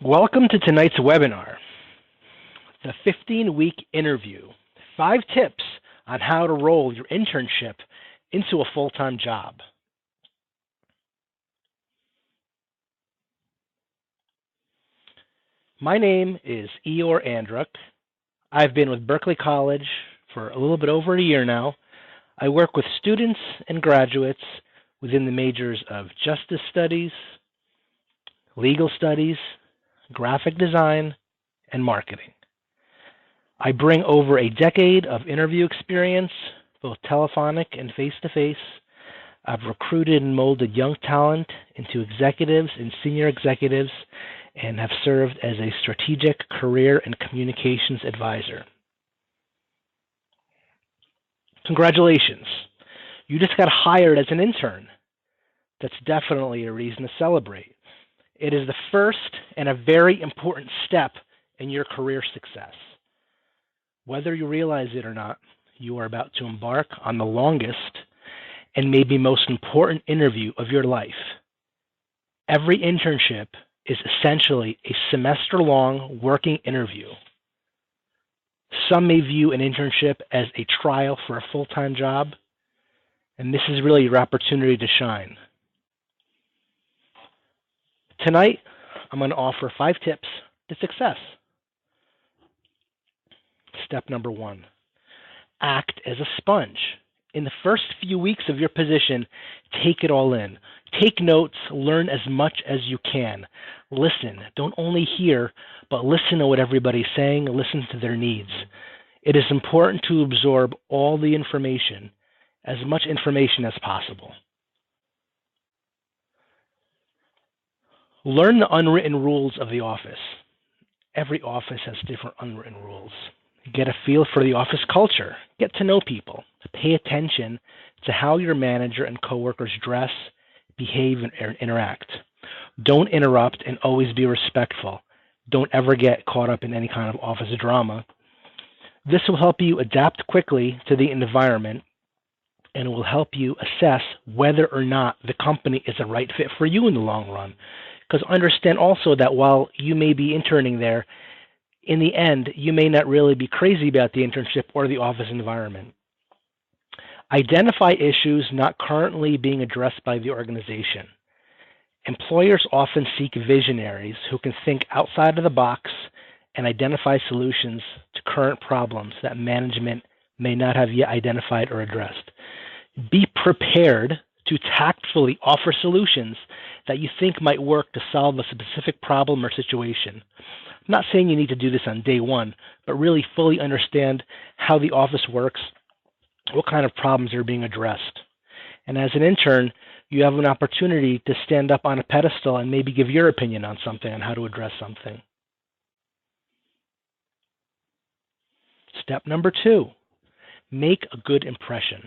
Welcome to tonight's webinar, the 15-week interview, 5 tips on how to roll your internship into a full-time job. My name is Eeyore Andruk. I've been with Berkeley College for a little bit over a year now. I work with students and graduates within the majors of Justice Studies, Legal Studies, Graphic Design, and Marketing. I bring over a decade of interview experience, both telephonic and face-to-face. I've recruited and molded young talent into executives and senior executives and have served as a strategic career and communications advisor. Congratulations, you just got hired as an intern. That's definitely a reason to celebrate. It is the first and a very important step in your career success. Whether you realize it or not, you are about to embark on the longest and maybe most important interview of your life. Every internship is essentially a semester-long working interview. Some may view an internship as a trial for a full-time job, and this is really your opportunity to shine. Tonight, I'm going to offer 5 tips to success. Step number 1, act as a sponge. In the first few weeks of your position, take it all in. Take notes, learn as much as you can. Listen, don't only hear, but listen to what everybody's saying, listen to their needs. It is important to absorb all the information, as much information as possible. Learn the unwritten rules of the office. Every office has different unwritten rules. Get a feel for the office culture. Get to know people. Pay attention to how your manager and coworkers dress, behave, and interact. Don't interrupt and always be respectful. Don't ever get caught up in any kind of office drama. This will help you adapt quickly to the environment, and it will help you assess whether or not the company is a right fit for you in the long run. Because understand also that while you may be interning there, in the end, you may not really be crazy about the internship or the office environment. Identify issues not currently being addressed by the organization. Employers often seek visionaries who can think outside of the box and identify solutions to current problems that management may not have yet identified or addressed. Be prepared to tactfully offer solutions that you think might work to solve a specific problem or situation. I'm not saying you need to do this on day one, but really fully understand how the office works, what kind of problems are being addressed. And as an intern, you have an opportunity to stand up on a pedestal and maybe give your opinion on something, on how to address something. Step number 2, make a good impression.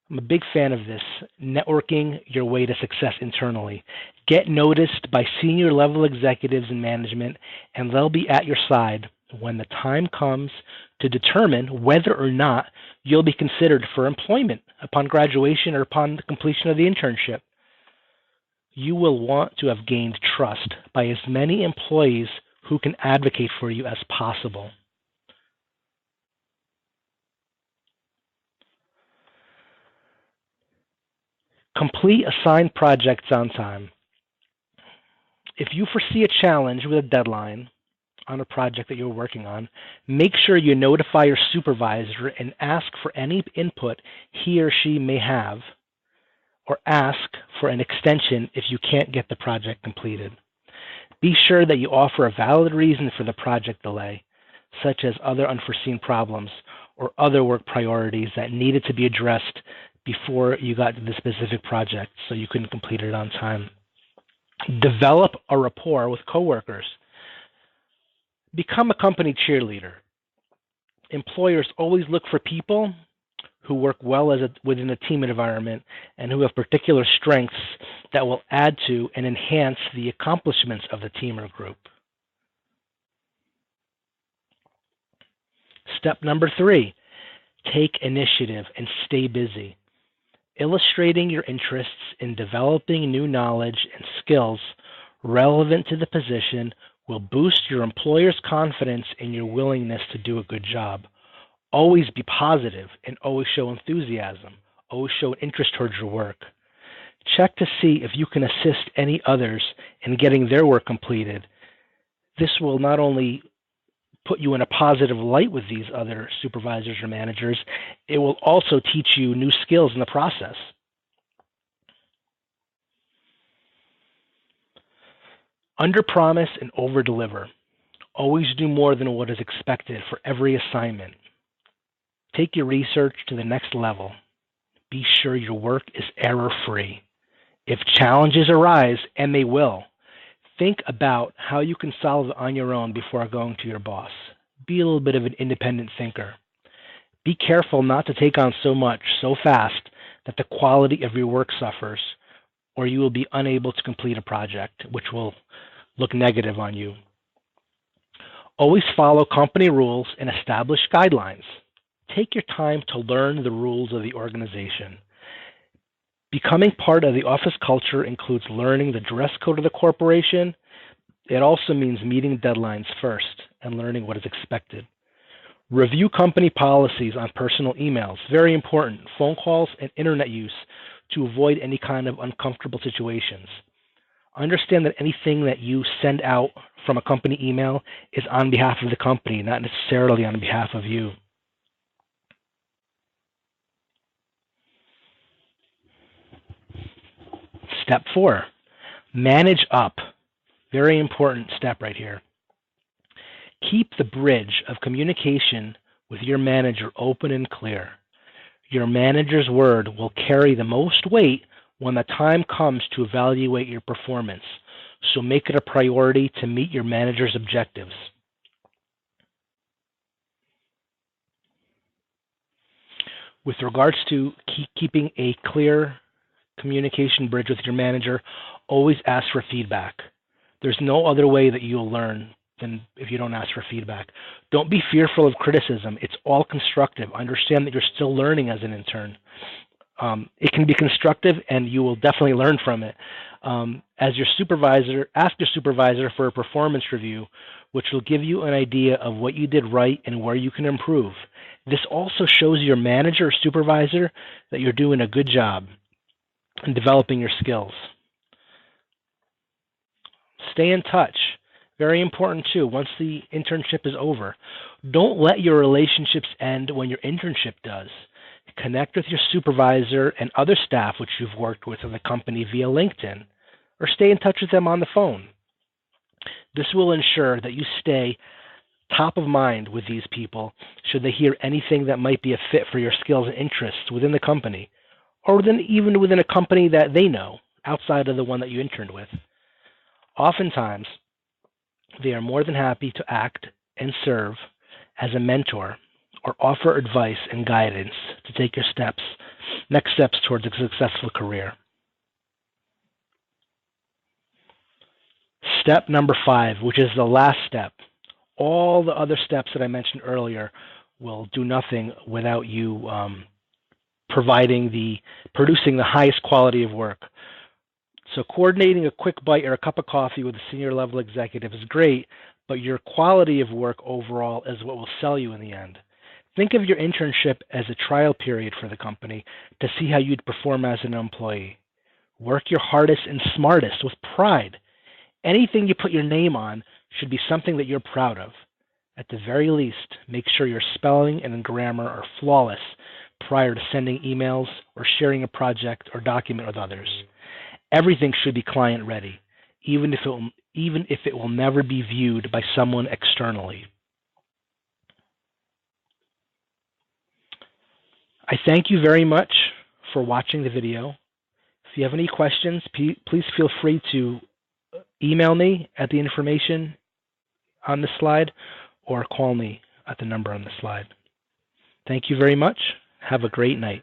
I'm a big fan of this, networking your way to success internally. Get noticed by senior level executives and management, and they'll be at your side when the time comes to determine whether or not you'll be considered for employment upon graduation or upon the completion of the internship. You will want to have gained trust by as many employees who can advocate for you as possible. Complete assigned projects on time. If you foresee a challenge with a deadline on a project that you're working on, make sure you notify your supervisor and ask for any input he or she may have, or ask for an extension if you can't get the project completed. Be sure that you offer a valid reason for the project delay, such as other unforeseen problems or other work priorities that needed to be addressed before you got to the specific project, so you couldn't complete it on time. Develop a rapport with coworkers. Become a company cheerleader. Employers always look for people who work well within a team environment and who have particular strengths that will add to and enhance the accomplishments of the team or group. Step number 3, take initiative and stay busy. Illustrating your interests in developing new knowledge and skills relevant to the position, will boost your employer's confidence in your willingness to do a good job. Always be positive and always show enthusiasm. Always show an interest towards your work. Check to see if you can assist any others in getting their work completed. This will not only put you in a positive light with these other supervisors or managers, it will also teach you new skills in the process. Under-promise and over-deliver. Always do more than what is expected for every assignment. Take your research to the next level. Be sure your work is error-free. If challenges arise, and they will, think about how you can solve it on your own before going to your boss. Be a little bit of an independent thinker. Be careful not to take on so much so fast that the quality of your work suffers, or you will be unable to complete a project, which will look negative on you. Always follow company rules and established guidelines. Take your time to learn the rules of the organization. Becoming part of the office culture includes learning the dress code of the corporation. It also means meeting deadlines first and learning what is expected. Review company policies on personal emails, very important, phone calls, and internet use to avoid any kind of uncomfortable situations. Understand that anything that you send out from a company email is on behalf of the company, not necessarily on behalf of you. Step 4, manage up. Very important step right here. Keep the bridge of communication with your manager open and clear. Your manager's word will carry the most weight when the time comes to evaluate your performance, so make it a priority to meet your manager's objectives. With regards to keeping a clear communication bridge with your manager, always ask for feedback. There's no other way that you'll learn than if you don't ask for feedback. Don't be fearful of criticism. It's all constructive. Understand that you're still learning as an intern. It can be constructive, and you will definitely learn from it. As your supervisor, ask your supervisor for a performance review, which will give you an idea of what you did right and where you can improve. This also shows your manager or supervisor that you're doing a good job in developing your skills. Stay in touch. Very important too, once the internship is over. Don't let your relationships end when your internship does. Connect with your supervisor and other staff which you've worked with in the company via LinkedIn, or stay in touch with them on the phone. This will ensure that you stay top of mind with these people should they hear anything that might be a fit for your skills and interests within the company, or even within a company that they know outside of the one that you interned with. Oftentimes, they are more than happy to act and serve as a mentor or offer advice and guidance to take your next steps towards a successful career. Step number 5, which is the last step. All the other steps that I mentioned earlier will do nothing without you producing the highest quality of work. So coordinating a quick bite or a cup of coffee with a senior level executive is great, but your quality of work overall is what will sell you in the end. Think of your internship as a trial period for the company to see how you'd perform as an employee. Work your hardest and smartest with pride. Anything you put your name on should be something that you're proud of. At the very least, make sure your spelling and grammar are flawless prior to sending emails or sharing a project or document with others. Everything should be client ready, even if it will never be viewed by someone externally. I thank you very much for watching the video. If you have any questions, please feel free to email me at the information on the slide or call me at the number on the slide. Thank you very much. Have a great night.